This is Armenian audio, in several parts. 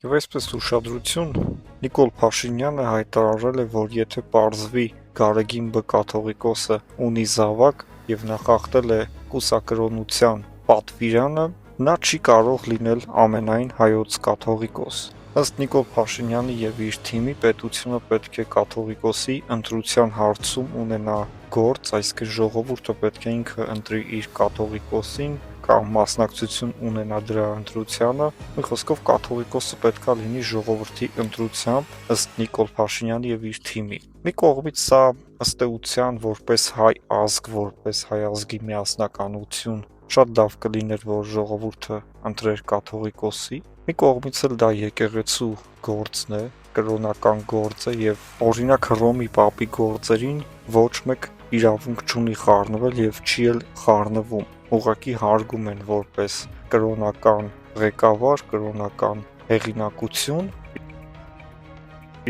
Եվ այսպես ուշադրություն, Նիկոլ Փաշինյանը հայտարարել է, որ եթե պարզվի Գարեգին Բ կաթողիկոսը ունի զավակ եւ նա խախտել է կուսակրոնության պատվիրանը, նա չի կարող լինել ամենայն հայոց կաթողիկոս։ Ըստ Նիկոլ Փաշինյանի եւ իր թիմի պետությունը պետք է կաթողիկոսի ընտրության հարցում ունենա գործ, այսինքն ժողովուրդը պետք է ինքը ընտրի իր կաթողիկոսին կամ մասնակցություն ունենա դրա ընտրությանը, մի խոսքով կաթողիկոսը պետքա լինի ժողովրդի ընտրությամբ ըստ Նիկոլ Փաշինյանի եւ իր թիմի։ Մի կողմից սա ըստ էության որպես հայ ազգ, որպես հայ ազգի միասնականություն շատ լավ կլիներ, որ ժողովուրդը ընտրեր կաթողիկոսի, մի կողմից էլ դա եկեղեցու գործն է, կրոնական գործ է եւ օրինակ Հռոմի պապի գործերին ոչ մեկ իրավունք չունի խառնվել եւ չի էլ խառնվում, ուղղակի հարգում են որպես կրոնական ղեկավար, կրոնական հեղինակություն։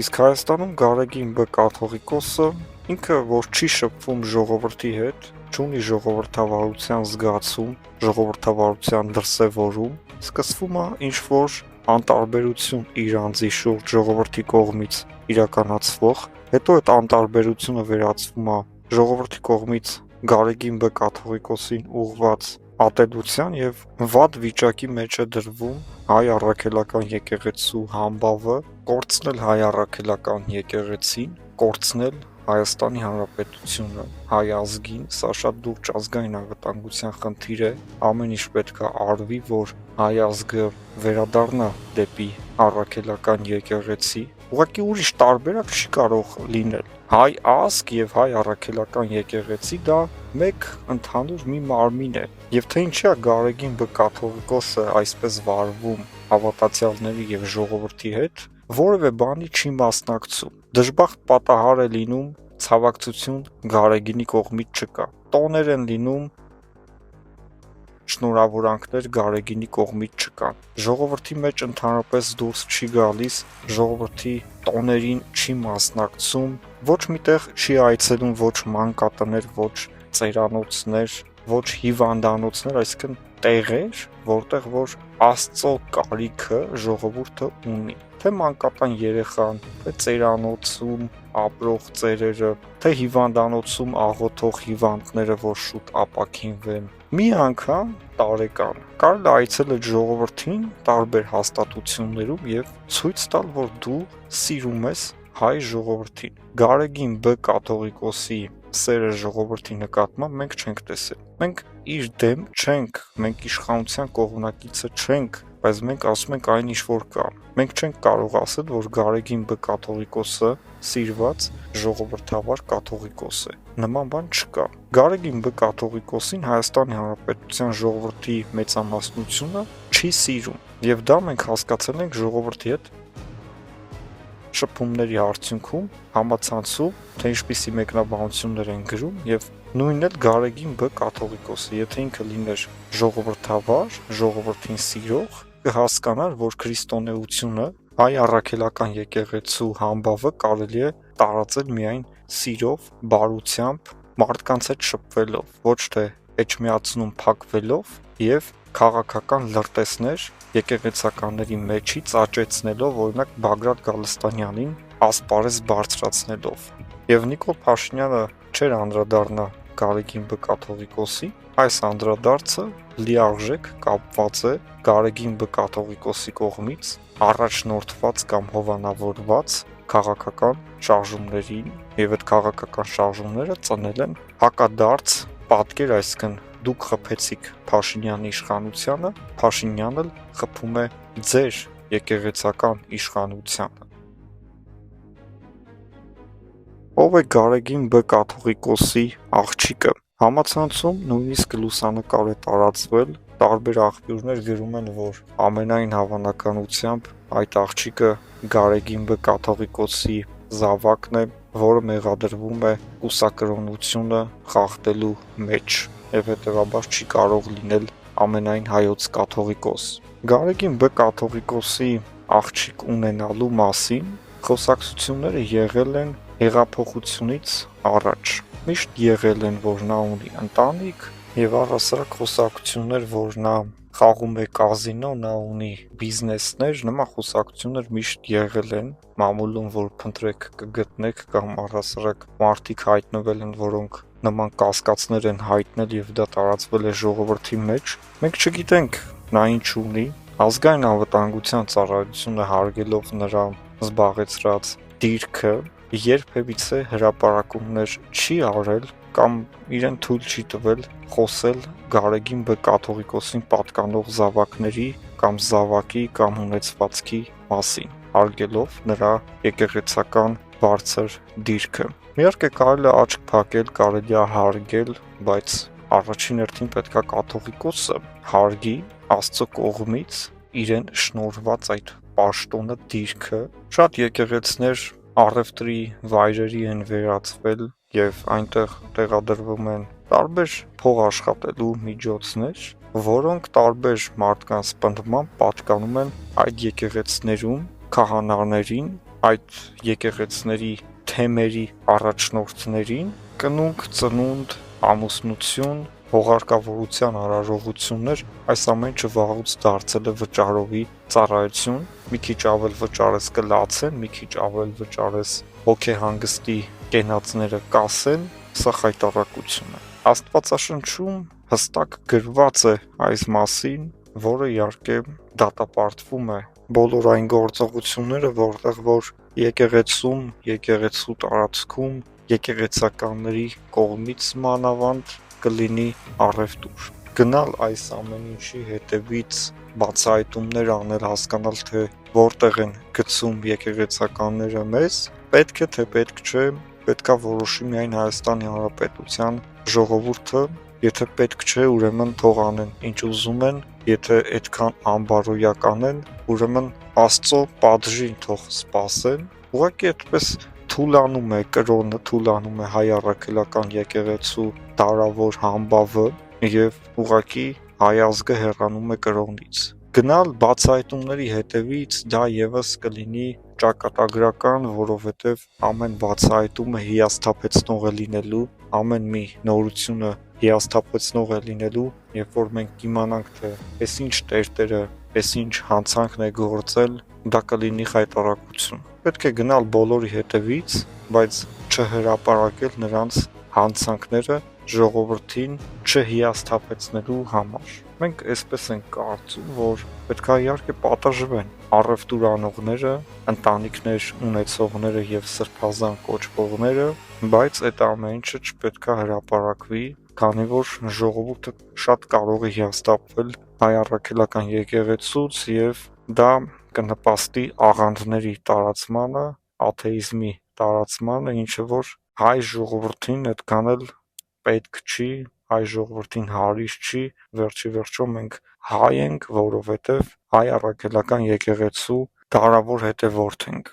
Իսկ Հայաստանում Գարեգին Բ կաթողիկոսը ինքը որ չի շփվում ժողովրդի հետ, չունի ժողովրդավարության զգացում, ժողովրդավարության դրսևորում, սկսվում է ինչ-որ անտարբերություն իր անձի շուրջ ժողովրդի կողմից իրականացվող, հետո այդ անտարբերությունը վերածվում է ժողովրդի կողմից Գարեգին Բ կաթողիկոսին ուղղված ատելության եւ վատ վիճակի մեջ է դրվում հայ առաքելական եկեղեցու համբավը, կորցնել հայ առաքելական եկեղեցին, կորցնել Հայաստանի Հանրապետությունը, հայ ազգին, սա շատ լուրջ ազգային անվտանգության խնդիր է, ամեն ինչ պետք է արվի, որ հայ ազգը վերադառնա դեպի առաքելական եկեղեցի, ուղղակի ուրիշ տարբերակ չի կարող լինել։ Հայ ազգ եւ հայ առաքելական եկեղեցի դա մեկ ընդհանուր մի մարմին է, եւ թե ինչի է Գարեգին Բ կաթողիկոսը այսպես վարվում հավատացյալների եւ ժողովրդի հետ, որևէ բանի չի մասնակցում։ Դժբախտ պատահար է լինում, ցավակցություն Գարեգինի կողմից չկա։ Տոներ են լինում, շնորհավորանքներ Գարեգինի կողմից չկան։ Ժողովրդի մեջ ընդհանրապես դուրս չի գալիս, ժողովրդի տոներին չի մասնակցում, ոչ միտեղ չի այցելում ոչ մանկատներ, ոչ ծերանոցներ, ոչ հիվանդանոցներ, այսինքն տեղեր, որտեղ որ Աստծո կարիքը ժողովուրդը ունի։ Թե մանկատան երեխան, թե ծերանոցում ապրող ծերերը, թե հիվանդանոցում աղոթող հիվանդները, որ շուտ ապաքինվեն։ Մի անգամ տարեկան կարելի է այցելել ժողովրդին տարբեր հաստատություններում եւ ցույց տալ, որ դու սիրում ես հայ ժողովրդին։ Գարեգին Բ կաթողիկոսի սերը ժողովրդի նկատմամբ մենք չենք տեսել։ Մենք իր դեմ չենք, մենք իշխանության կողմնակիցը չենք, բայց մենք ասում ենք այն ինչ որ կա։ Մենք չենք կարող ասել, որ Գարեգին Բ կաթողիկոսը սիրված ժողովրդավար կաթողիկոս է։ Նման բան չկա։ Գարեգին Բ կաթողիկոսին Հայաստանի Հանրապետության ժողովրդի մեծամասնությունը չի սիրում, եւ դա մենք հասկացել ենք ժողովրդի հետ շփումների արդյունքում, համացանցում, թե ինչպիսի մեկնաբանություններ են գրում եւ նույնն էլ Գարեգին Բ կաթողիկոսը, եթե ինքը լիներ ժողովրդավար, ժողովրդին սիրող, կհասկանար, որ քրիստոնեությունը, հայ առաքելական եկեղեցու համբավը կարելի է տարածել միայն սիրով, բարությամբ, մարդկանց հետ շփվելով, ոչ թե էջմիածնում փակվելով եւ քաղաքական լրտեսներ եկեղեցականների մեջից աճեցնելով, օրինակ Բագրատ Գալստանյանին ասպարեզ բարձրացնելով։ Եվ Նիկոլ Փաշինյանը չէր անդրադառնա Գարեգին Բ կաթողիկոսի, այս անդրադարձը լիարժեք կապված է Գարեգին Բ կաթողիկոսի կողմից առաջնորդված կամ հովանավորված քաղաքական շարժումներին, եւ այդ քաղաքական շարժումները ծնել են հակադարձ պատկեր, այսինքն դուք խփեցիք Փաշինյանի իշխանությանը, Փաշինյանն էլ խփում է ձեր եկեղեցական իշխանությանը։ Ով է Գարեգին Բ կաթողիկոսի աղջիկը։ Համացանցում նույնիսկ լուսանկար է տարածվել, տարբեր աղբյուրներ գրում են, որ ամենայն հավանականությամբ այդ աղջիկը Գարեգին Բ կաթողիկոսի զավակն է, որը մեղադրվում է կուսակրոնությունը խախտելու մեջ եւ հետեւաբար չի կարող լինել ամենայն հայոց կաթողիկոս։ Գարեգին Բ կաթողիկոսի աղջիկ ունենալու մասին խոսակցությունները եղել են հեղափոխությունից առաջ։ Միշտ եղել են, որ նա ունի ընտանիք եւ առհասարակ խոսակցություններ, որ նա խաղում է կազինո, նա ունի բիզնեսներ, նման խոսակցություններ միշտ եղել են մամուլում, որ փնտրեք կգտնեք, կամ առհասարակ մարդիկ հայտնվել են, որոնք նման կասկածներ են հայտնել եւ դա տարածվել է ժողովրդի մեջ։ Մենք չգիտենք նա ինչ ունի, ազգային անվտանգության ծառայությունը հարգելով նրա զբաղեցրած դիրքը երբևիցե հրապարակումներ չի արել կամ իրեն թույլ չի տվել խոսել Գարեգին Բ կաթողիկոսին պատկանող զավակների կամ զավակի կամ ունեցվածքի մասին, հարգելով նրա եկեղեցական բարձր դիրքը։ Իհարկե կարելի է աչք փակել, կարելի է հարգել, բայց առաջին հերթին պետք է կաթողիկոսը հարգի Աստծո կողմից իրեն շնորհված այդ պաշտոնը, դիրքը։ Շատ եկեղեցիներ առևտրի վայրերի են վերածվել եւ այնտեղ տեղադրվում են տարբեր փող աշխատելու միջոցներ, որոնք տարբեր մարդկանց պնդմամբ պատկանում են այդ եկեղեցիներում քահանաներին, այդ եկեղեցիների թեմերի առաջնորդներին, կնունք, ծնունդ, ամուսնություն, հողարկավորության արարողություններ, այս ամենը վաղուց դարձել է վճարովի ծառայություն, մի քիչ ավել վճարես կլացեն, մի քիչ ավել վճարես հոգեհանգստի կենացները կասեն, սա խայտառակություն է։ Աստվածաշնչում հստակ գրված է այս մասին, որը իհարկե դատապարտվում է բոլոր այն գործողությունները, որտեղ որ եկեղեցում, եկեղեցու տարածքում, եկեղեցականների կողմից մանավանդ կլինի առևտուր։ Գնալ այս ամեն ինչի հետևից բացահայտումներ անել, հասկանալ թե որտեղ են գցում եկեղեցականները մեզ, պետք է թե պետք չէ, պետքա որոշի միայն Հայաստանի Հանրապետության ժողովուրդը, եթե պետք չէ, ուրեմն թող անեն ինչ ուզում են, եթե այդքան անբարոյական են, ուրեմն Աստծո պատժին թող սպասեն։ Ուղղակի այդպես թուլանում է կրոնը, թուլանում է հայ առաքելական եկեղեցու դարավոր համբավը եւ ուղղակի հայ ազգը հեռանում է կրոնից։ Գնալ բացահայտումների հետևից դա եւս կլինի ճակատագրական, որովհետեւ ամեն բացահայտումը հիասթափեցնող է լինելու, ամեն մի նորությունը հիասթափեցնող է լինելու, երբ որ մենք կիմանանք թե այս ինչ տերտերը, այս ինչ հանցանքն է գործել, դա կլինի խայտառակություն։ Պետք է գնալ բոլորի հետևից, բայց չհրապարակել նրանց հանցանքները ժողովրդին չհիասթափեցնելու համար։ Մենք այսպես ենք կարծում, որ պետք է իհարկե պատժվեն առևտուր անողները, ընտանիքներ ունեցողները եւ սրբազան կոչվողները, բայց այդ ամեն ինչը չպետք է հրապարակվի, քանի որ ժողովուրդը շատ կարող է հիասթափվել հայ առաքելական եկեղեցուց եւ դա կնպաստի աղանդների տարածմանը, աթեիզմի տարածմանը, ինչը որ հայ ժողովրդին այդքան էլ պետք չի, հայ ժողովրդին հարիշ չի, վերջի վերջո մենք հայ ենք, որովհետև հայ առաքելական եկեղեցու դարավոր հետևորդ ենք։